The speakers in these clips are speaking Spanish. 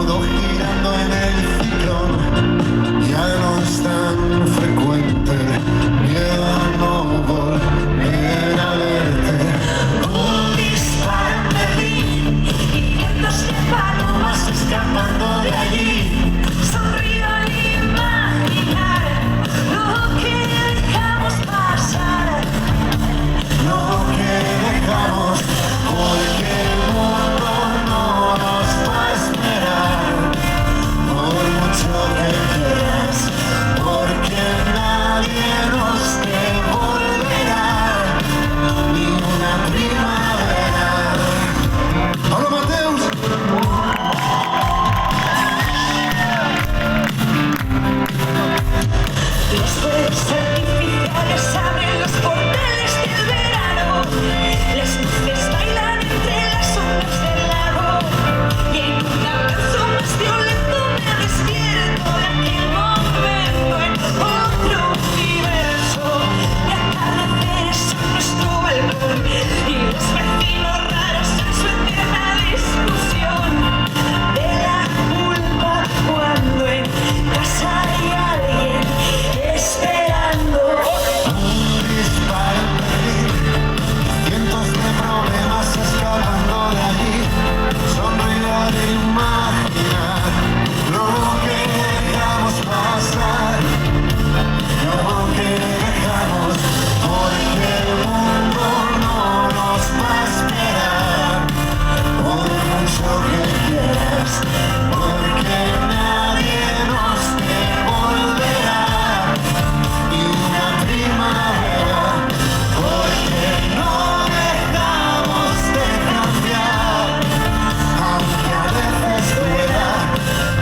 todo girando en el ciclón. Ya no es tan frecuente, miedo a no volver a verte. Un disparo en Berlín y vientos de palomas escapando de allí. Sonrío al imaginar lo que dejamos pasar, lo que dejamos, porque el mundo no nos va a esperar, por mucho que quieras, porque nadie nos devolverá ni una primavera. ¡Hola, Mateus! Los fuegos artificiales abren los portales del verano. Las luces bailan entre las ondas del lago. Y en un abrazo más violento me despierto de aquel momento en otro universo. Y atardeceres en nuestro balcón y los vecinos raros en su eterna discusión de la culpa cuando en casa hay alguien esperando. Un disparo en Berlín, cientos de problemas escapando de allí. Sonrío al imaginar lo que dejamos pasar, lo que dejamos, porque el mundo no nos va a esperar, por mucho que quieras, porque nadie nos devolverá ni una primavera, porque no dejamos de cambiar, aunque a veces duela,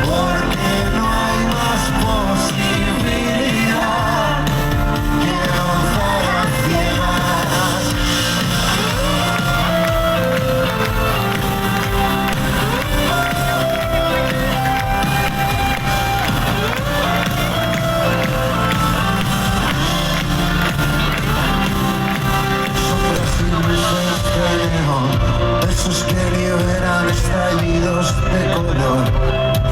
porque no hay más posibilidad que avanzar a ciegas. Sombras y luces de neón, besos que liberan estallidos de color,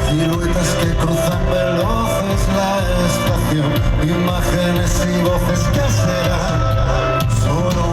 siluetas que cruzan veloces la estación, imágenes y voces que serán solo